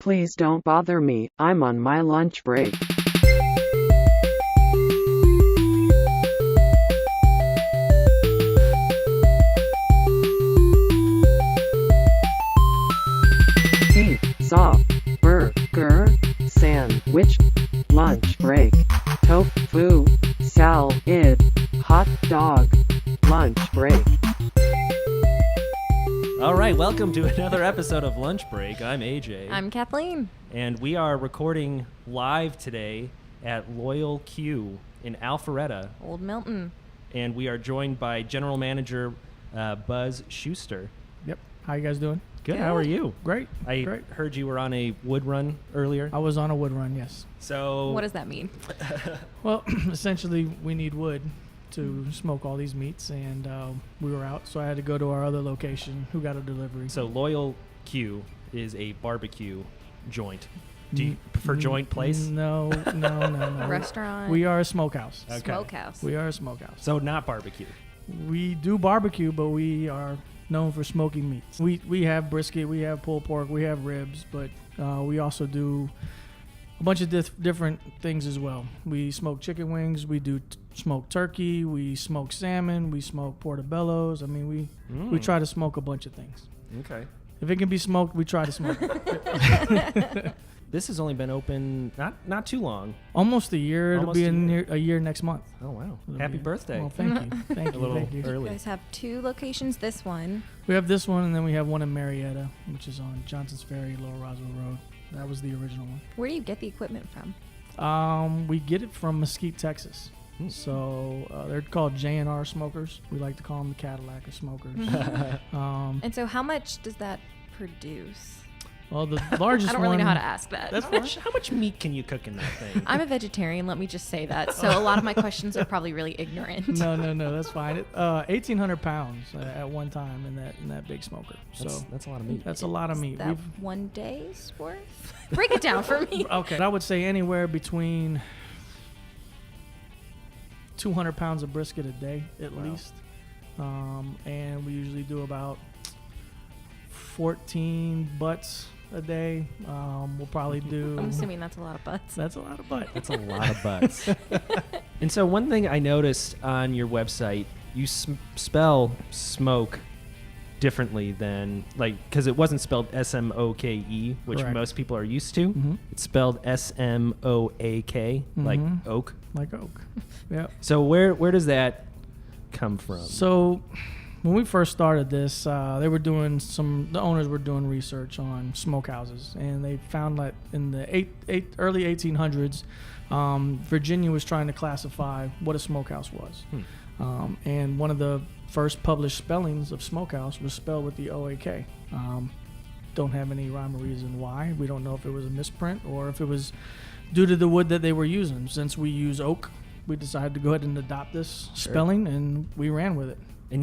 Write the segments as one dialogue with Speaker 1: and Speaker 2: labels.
Speaker 1: Please don't bother me, I'm on my lunch break. Pizza, burger, sandwich, lunch break, tofu, salad, hot dog, lunch break.
Speaker 2: All right, welcome to another episode of Lunch Break. I'm AJ.
Speaker 3: I'm Kathleen.
Speaker 2: And we are recording live today at Loyal Q in Alpharetta.
Speaker 3: Old Milton.
Speaker 2: And we are joined by General Manager Buzz Schuster.
Speaker 4: Yep. How you guys doing?
Speaker 2: Good. How are you?
Speaker 4: Great.
Speaker 2: I heard you were on a wood run earlier.
Speaker 4: I was on a wood run, yes.
Speaker 2: So
Speaker 3: What does that mean?
Speaker 4: Well, essentially, we need wood to smoke all these meats, and we were out, so I had to go to our other location who got a delivery.
Speaker 2: So Loyal Q is a barbecue joint. Do you prefer joint place?
Speaker 4: No.
Speaker 3: Restaurant.
Speaker 4: We are a smokehouse.
Speaker 2: Okay.
Speaker 3: Smokehouse.
Speaker 4: We are a smokehouse.
Speaker 2: So not barbecue.
Speaker 4: We do barbecue, but we are known for smoking meats. We have brisket, we have pulled pork, we have ribs, but we also do a bunch of different things as well. We smoke chicken wings, we do smoke turkey, we smoke salmon, we smoke portobellos. I mean, we try to smoke a bunch of things.
Speaker 2: Okay.
Speaker 4: If it can be smoked, we try to smoke it.
Speaker 2: This has only been open not too long.
Speaker 4: Almost a year.
Speaker 2: Almost
Speaker 4: It'll be a year next month.
Speaker 2: Oh, wow.
Speaker 4: It'll
Speaker 2: Happy
Speaker 4: be-
Speaker 2: birthday.
Speaker 4: Well, thank you. Thank
Speaker 2: A
Speaker 4: you.
Speaker 2: little
Speaker 4: Thank you.
Speaker 2: early.
Speaker 3: You guys have two locations. This one.
Speaker 4: We have this one, and then we have one in Marietta, which is on Johnson's Ferry, Lower Roswell Road. That was the original one.
Speaker 3: Where do you get the equipment from?
Speaker 4: We get it from Mesquite, Texas.
Speaker 2: Hmm.
Speaker 4: So they're called J&R smokers. We like to call them the Cadillac of smokers.
Speaker 3: And so how much does that produce?
Speaker 4: Well, the largest one.
Speaker 3: I don't really know how to ask that.
Speaker 2: How much meat can you cook in that thing?
Speaker 3: I'm a vegetarian, let me just say that. So a lot of my questions are probably really ignorant.
Speaker 4: No, that's fine. 1,800 pounds at one time in that big smoker.
Speaker 2: That's a lot of meat.
Speaker 4: That's a lot of meat.
Speaker 3: Is that one day's worth? Break it down for me.
Speaker 4: Okay, I would say anywhere between 200 pounds of brisket a day at least, and we usually do about 14 butts a day. We'll probably do.
Speaker 3: I'm assuming that's a lot of butts.
Speaker 4: That's a lot of butt.
Speaker 2: That's a lot of butts. And so one thing I noticed on your website, you spell smoke differently than, because it wasn't spelled S-M-O-K-E, which
Speaker 4: Correct.
Speaker 2: most people are used to.
Speaker 4: Mhm.
Speaker 2: It's spelled S-M-O-A-K, like
Speaker 4: Mhm.
Speaker 2: oak.
Speaker 4: Like oak. Yeah.
Speaker 2: So where does that come from?
Speaker 4: So when we first started this, the owners were doing research on smokehouses, and they found that in the early 1800s, Virginia was trying to classify what a smokehouse was. And one of the first published spellings of smokehouse was spelled with the O-A-K. Don't have any rhyme or reason why. We don't know if it was a misprint or if it was due to the wood that they were using. Since we use oak, we decided to go ahead and adopt this spelling, and we ran with it.
Speaker 2: And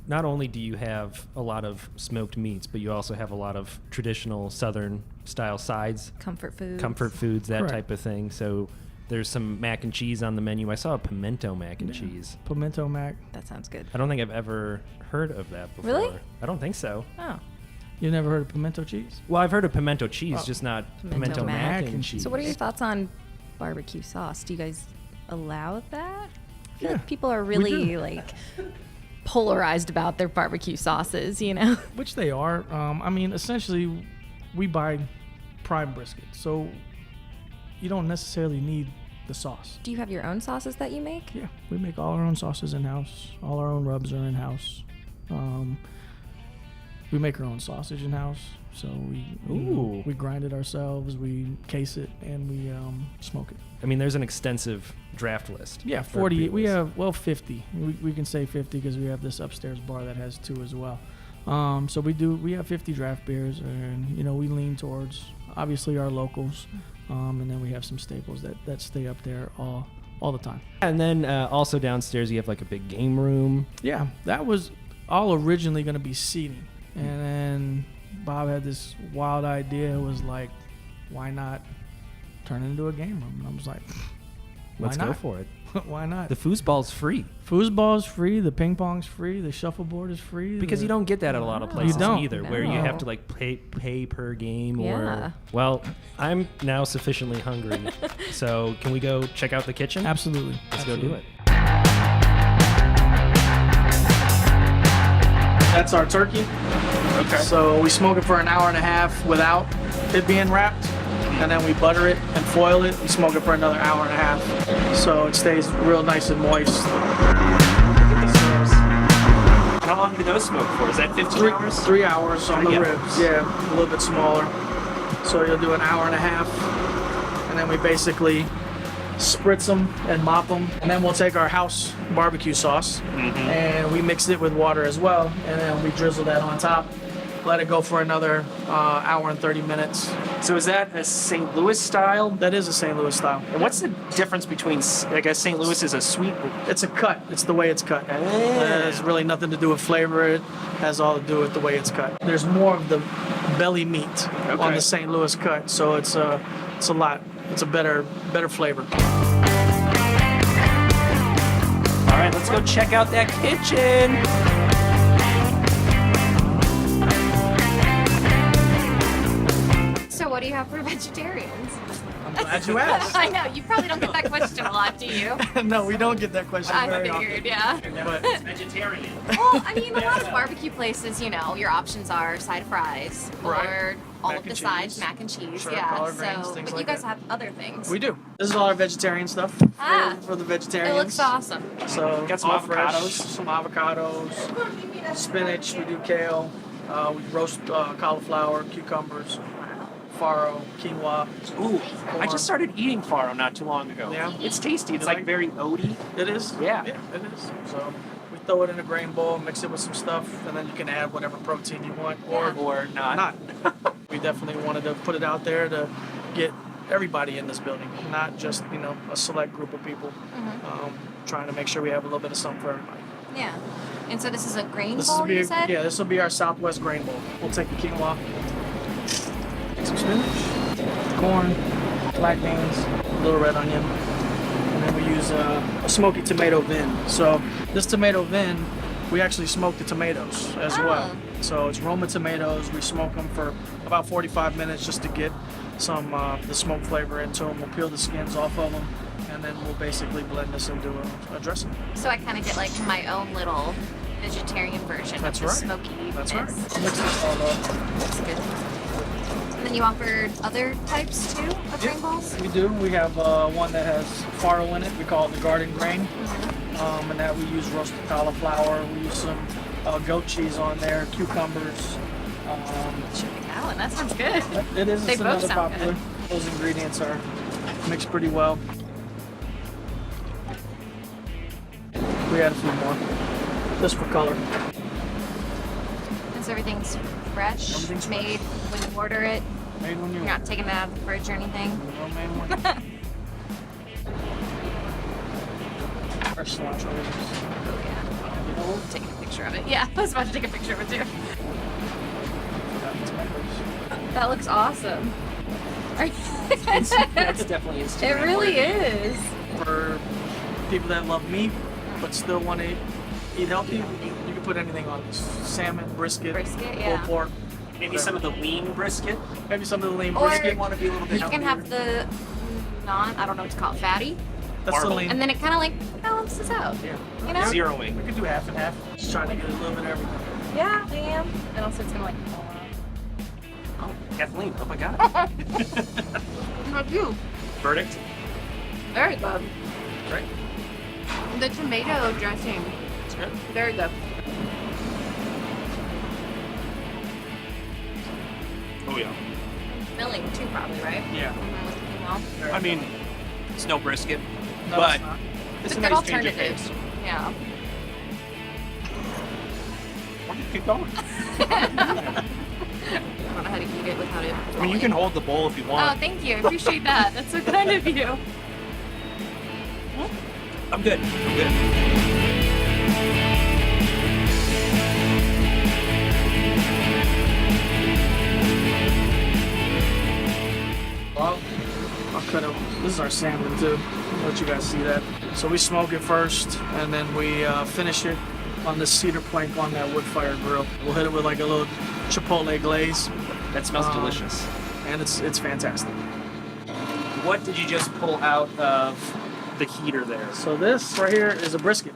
Speaker 2: not only do you have a lot of smoked meats, but you also have a lot of traditional Southern style sides,
Speaker 3: Comfort foods.
Speaker 2: that
Speaker 4: Correct.
Speaker 2: type of thing. So there's some mac and cheese on the menu. I saw a pimento mac and
Speaker 4: Yeah.
Speaker 2: cheese.
Speaker 4: Pimento mac.
Speaker 3: That sounds good.
Speaker 2: I don't think I've ever heard of that before.
Speaker 3: Really?
Speaker 2: I don't think so.
Speaker 3: Oh.
Speaker 4: You never heard of pimento cheese?
Speaker 2: Well, I've heard of pimento cheese,
Speaker 4: Oh.
Speaker 2: just not
Speaker 3: Pimento
Speaker 2: pimento mac
Speaker 4: mac
Speaker 2: and cheese.
Speaker 3: So what are your thoughts on barbecue sauce? Do you guys allow that? I feel
Speaker 4: Yeah,
Speaker 3: like people are
Speaker 4: we
Speaker 3: really
Speaker 4: do.
Speaker 3: polarized about their barbecue sauces, you know?
Speaker 4: Which they are. I mean, essentially, we buy prime brisket, so you don't necessarily need the sauce.
Speaker 3: Do you have your own sauces that you make?
Speaker 4: Yeah, we make all our own sauces in-house. All our own rubs are in-house. We make our own sausage in-house, so
Speaker 2: Ooh.
Speaker 4: we grind it ourselves, we case it, and we smoke it.
Speaker 2: I mean, there's an extensive draft list.
Speaker 4: Yeah,
Speaker 2: for
Speaker 4: 40.
Speaker 2: people.
Speaker 4: We have 50. We can say 50 because we have this upstairs bar that has 2 as well. So we have 50 draft beers, and we lean towards obviously our locals, and then we have some staples that stay up there all the time.
Speaker 2: And then also downstairs you have like a big game room.
Speaker 4: Yeah, that was all originally going to be seating, and then Bob had this wild idea. It was like, why not turn it into a game room? And I was like, why
Speaker 2: Let's
Speaker 4: not?
Speaker 2: go for it.
Speaker 4: Why not?
Speaker 2: The foosball's free
Speaker 4: Foosball is free. The ping pong's free. The shuffleboard is free.
Speaker 2: because you don't get that at a lot of places
Speaker 4: don't.
Speaker 2: either, where you
Speaker 3: No.
Speaker 2: have to like pay per game.
Speaker 3: Yeah.
Speaker 2: Or well, I'm now sufficiently hungry, so can we go check out the kitchen?
Speaker 4: Absolutely.
Speaker 2: Let's go do it.
Speaker 4: That's our turkey.
Speaker 2: Okay.
Speaker 4: So we smoke it for an hour and a half without it being wrapped, and then we butter it and foil it. We smoke it for another hour and a half, so it stays real nice and moist.
Speaker 2: How long do those smoke for? Is that 15 hours?
Speaker 4: 3 hours on the
Speaker 2: Yeah.
Speaker 4: ribs. Yeah, a little bit smaller. So you'll do an hour and a half, and then we basically spritz them and mop them, and then we'll take our house barbecue sauce and we mix it with water as well, and then we drizzle that on top. Let it go for another hour and 30 minutes.
Speaker 5: So is that a St. Louis style?
Speaker 4: That is a St. Louis style.
Speaker 5: And what's the difference between, I guess St. Louis is a sweet.
Speaker 4: It's a cut. It's the way it's cut. It has really nothing to do with flavor. It has all to do with the way it's cut. There's more of the belly meat on
Speaker 5: Okay.
Speaker 4: the St. Louis cut, so it's a lot. It's a better flavor.
Speaker 5: All right, let's go check out that kitchen.
Speaker 3: So what do you have for vegetarians?
Speaker 4: I'm glad you asked.
Speaker 3: I know, you probably don't get that question a lot, do you?
Speaker 4: No, we don't get that question
Speaker 3: I
Speaker 4: very
Speaker 3: figured,
Speaker 4: often.
Speaker 3: yeah.
Speaker 4: But
Speaker 5: Vegetarian.
Speaker 3: Well, I mean, a lot of barbecue places, you know, your options are side fries
Speaker 4: Right.
Speaker 3: or all
Speaker 4: Mac
Speaker 3: of the
Speaker 4: and
Speaker 3: sides,
Speaker 4: cheese.
Speaker 3: mac and cheese,
Speaker 4: Sure,
Speaker 3: yeah.
Speaker 4: collard greens,
Speaker 3: So,
Speaker 4: things
Speaker 3: but you
Speaker 4: like
Speaker 3: guys
Speaker 4: that.
Speaker 3: have other things.
Speaker 4: we do. This is all our vegetarian stuff for the vegetarians.
Speaker 3: It looks awesome.
Speaker 4: So
Speaker 5: Got some
Speaker 4: all fresh,
Speaker 5: avocados.
Speaker 4: some avocados, spinach. We do kale. We roast cauliflower, cucumbers, farro, quinoa.
Speaker 5: Ooh, I
Speaker 4: Corn.
Speaker 5: just started eating farro not too long ago.
Speaker 4: Yeah?
Speaker 5: It's tasty. It's
Speaker 4: You
Speaker 5: like
Speaker 4: like it?
Speaker 5: very oaty.
Speaker 4: It is.
Speaker 5: Yeah.
Speaker 4: it is. So we throw it in a grain bowl, mix it with some stuff, and then you can add whatever protein you want, or
Speaker 5: Or not.
Speaker 4: not. We definitely wanted to put it out there to get everybody in this building, not just a select group of people. Trying to make sure we have a little bit of something for everybody.
Speaker 3: Yeah. And so this is a grain
Speaker 4: This
Speaker 3: bowl,
Speaker 4: will be
Speaker 3: you said?
Speaker 4: yeah, this will be our Southwest grain bowl. We'll take the quinoa, some spinach, corn, black beans, a little red onion, and then we use a smoky tomato vin. So this tomato vin, we actually smoke the tomatoes as well. So it's Roma tomatoes. We smoke them for about 45 minutes just to get some the smoke flavor into them. We'll peel the skins off of them, and then we'll basically blend this into a dressing.
Speaker 3: So I kind of get like my own little vegetarian version
Speaker 4: That's
Speaker 3: of the
Speaker 4: right.
Speaker 3: smoky.
Speaker 4: That's right. Mix this all up.
Speaker 3: That's good. And then you offer other types too of grain balls?
Speaker 4: We do. We have one that has farro in it. We call it the garden grain. And that we use roasted cauliflower. We use some goat cheese on there, cucumbers.
Speaker 3: Chicken cow, and that sounds good.
Speaker 4: It is.
Speaker 3: They
Speaker 4: It's
Speaker 3: both
Speaker 4: another
Speaker 3: sound
Speaker 4: popular.
Speaker 3: good.
Speaker 4: Those ingredients are mixed pretty well. We add a few more, just for color.
Speaker 3: And so everything's fresh,
Speaker 4: Everything's
Speaker 3: made when you order it.
Speaker 4: Made when you
Speaker 3: You're not taking it out of the fridge or anything.
Speaker 4: well made when fresh cilantro leaves.
Speaker 3: Oh yeah. Taking a picture of it. Yeah, I was about to take a picture of it too.
Speaker 4: Forgot the tomatoes.
Speaker 3: That looks awesome. Are you-
Speaker 5: That's definitely
Speaker 3: it
Speaker 5: Instagram.
Speaker 3: really is.
Speaker 4: For people that love meat but still want to eat healthy, you can put anything on this. Salmon, brisket,
Speaker 3: Brisket, yeah.
Speaker 4: pulled pork,
Speaker 5: Maybe some of the lean brisket.
Speaker 4: maybe some of the lean
Speaker 3: Or-
Speaker 4: brisket.
Speaker 5: Want to be a little bit
Speaker 3: You can have the I don't know what to call it, fatty.
Speaker 4: That's the
Speaker 5: marble.
Speaker 4: lean.
Speaker 3: And then it kind of like balances out.
Speaker 4: Yeah.
Speaker 3: You know?
Speaker 5: zeroing.
Speaker 4: We could do half and half. Just trying to get a little bit of everything.
Speaker 3: Yeah, I am. And also it's gonna like fall out.
Speaker 5: Kathleen, oh my God.
Speaker 3: How do you?
Speaker 5: Verdict?
Speaker 3: Very good.
Speaker 5: Right.
Speaker 3: The tomato dressing,
Speaker 5: It's good.
Speaker 3: very good.
Speaker 5: Oh yeah.
Speaker 3: Filling too, probably, right?
Speaker 5: Yeah.
Speaker 3: Well,
Speaker 5: I mean, it's no brisket,
Speaker 4: No,
Speaker 5: but
Speaker 4: it's not.
Speaker 3: it's a
Speaker 5: a
Speaker 3: good
Speaker 5: nice change of
Speaker 3: alternative.
Speaker 5: pace.
Speaker 3: Yeah.
Speaker 5: Why don't you keep going?
Speaker 3: I don't know how to eat it without it.
Speaker 5: I mean, you can hold the bowl if you want.
Speaker 3: Oh, thank you. I appreciate that. That's so kind of you.
Speaker 5: I'm good. I'm good.
Speaker 4: Well, cut up. This is our salmon too. I'll let you guys see that. So we smoke it first, and then we finish it on the cedar plank on that wood fire grill. We'll hit it with like a little chipotle glaze.
Speaker 5: That smells delicious.
Speaker 4: And it's fantastic.
Speaker 5: What did you just pull out of the heater there?
Speaker 4: So this right here is a brisket.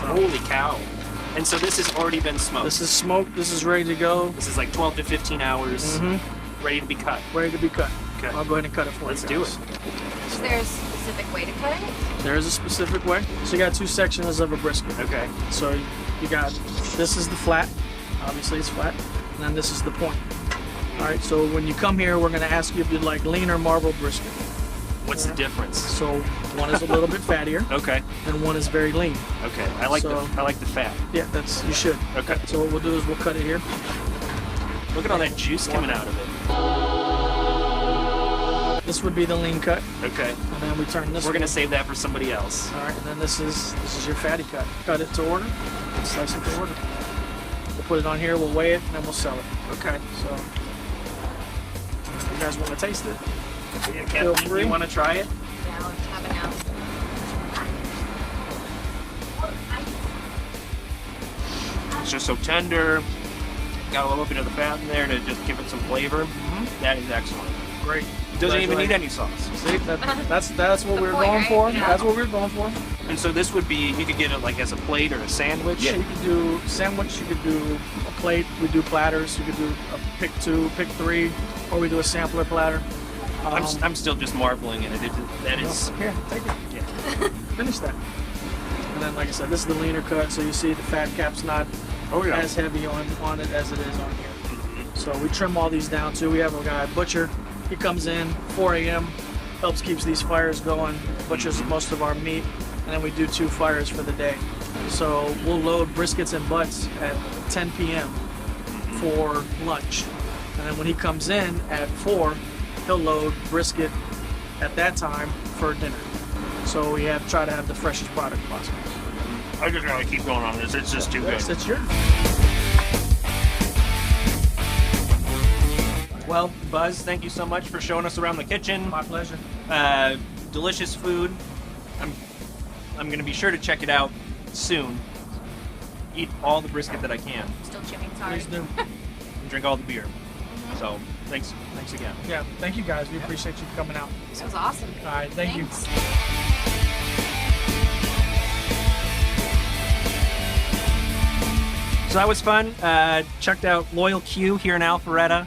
Speaker 5: Holy cow. And so this has already been smoked.
Speaker 4: This is smoked. This is ready to go.
Speaker 5: This is like 12 to 15 hours ready to be cut.
Speaker 4: Ready to be cut.
Speaker 5: Okay.
Speaker 4: I'll go ahead and cut it for
Speaker 5: Let's
Speaker 4: you
Speaker 5: do
Speaker 4: guys.
Speaker 5: it.
Speaker 3: Is there a specific way to cut it?
Speaker 4: There is a specific way. So you got two sections of a brisket.
Speaker 5: Okay.
Speaker 4: So you got, this is the flat. Obviously it's flat. And then this is the point. All right, so when you come here, we're going to ask you if you'd like lean or marble brisket.
Speaker 5: What's the difference?
Speaker 4: So one is a little bit fattier,
Speaker 5: Okay.
Speaker 4: and one is very lean.
Speaker 5: Okay. I like
Speaker 4: So-
Speaker 5: the fat.
Speaker 4: Yeah, you should.
Speaker 5: Okay.
Speaker 4: So what we'll do is we'll cut it here.
Speaker 5: Look at all that juice coming out of it.
Speaker 4: This would be the lean cut,
Speaker 5: Okay.
Speaker 4: and then we turn this.
Speaker 5: We're gonna
Speaker 4: one.
Speaker 5: save that for somebody else.
Speaker 4: All right, and then this is your fatty cut. Cut it to order, slice it to order. We'll put it on here. We'll weigh it, and then we'll sell it.
Speaker 5: Okay.
Speaker 4: So you guys want to taste it?
Speaker 5: Yeah,
Speaker 4: Feel
Speaker 5: Kathleen,
Speaker 4: free.
Speaker 5: you want to try it?
Speaker 3: Yeah, let's have it now.
Speaker 5: It's just so tender. Got a little bit of the fat in there to just give it some flavor. That is excellent.
Speaker 4: Great.
Speaker 5: Doesn't even need any sauce.
Speaker 4: See, that's what we were
Speaker 3: point,
Speaker 4: going
Speaker 3: right?
Speaker 4: for.
Speaker 3: Yeah.
Speaker 4: That's what we were going for.
Speaker 5: And so this would be, you could get it like as a plate or a sandwich.
Speaker 4: Yeah, you could do sandwich. You could do a plate. We do platters. You could do a pick 2, pick 3, or we do a sampler platter.
Speaker 5: I'm still just marveling at it. That is,
Speaker 4: Here, take it.
Speaker 5: yeah.
Speaker 4: Finish that. And then, like I said, this is the leaner cut, so you see the fat cap's not as heavy on it as it is on here. So we trim all these down too. We have a guy, butcher. He comes in 4 a.m., helps keeps these fires going, butchers most of our meat, and then we do 2 fires for the day. So we'll load briskets and butts at 10 p.m. for lunch. And then when he comes in at 4, he'll load brisket at that time for dinner. So we try to have the freshest product possible.
Speaker 5: I just gotta keep going on this. It's just too good.
Speaker 4: That's yours.
Speaker 5: Well, Buzz, thank you so much for showing us around the kitchen.
Speaker 4: My pleasure.
Speaker 5: Delicious food. I'm gonna be sure to check it out soon. Eat all the brisket that I can.
Speaker 3: Still chewing, sorry.
Speaker 4: Please do.
Speaker 5: And drink all the beer. So thanks again.
Speaker 4: Yeah, thank you guys. We appreciate you coming out.
Speaker 3: This was awesome.
Speaker 4: All right, thank you.
Speaker 3: Thanks.
Speaker 5: So that was fun. Checked out Loyal Q here in Alpharetta.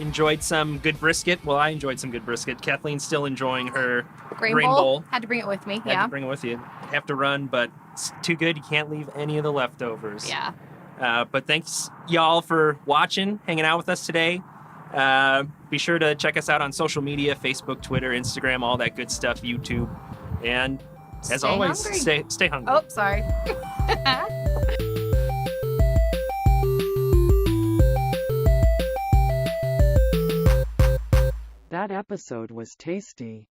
Speaker 5: Enjoyed some good brisket. Well, I enjoyed some good brisket. Kathleen's still enjoying her grain bowl.
Speaker 3: Had to bring it with me.
Speaker 5: Had to bring it with you. Have to run, but it's too good. You can't leave any of the leftovers.
Speaker 3: Yeah.
Speaker 5: But thanks, y'all, for watching, hanging out with us today. Be sure to check us out on social media, Facebook, Twitter, Instagram, all that good stuff, YouTube. And as
Speaker 3: Stay
Speaker 5: always,
Speaker 3: hungry.
Speaker 5: stay hungry.
Speaker 3: Oh, sorry.
Speaker 1: That episode was tasty.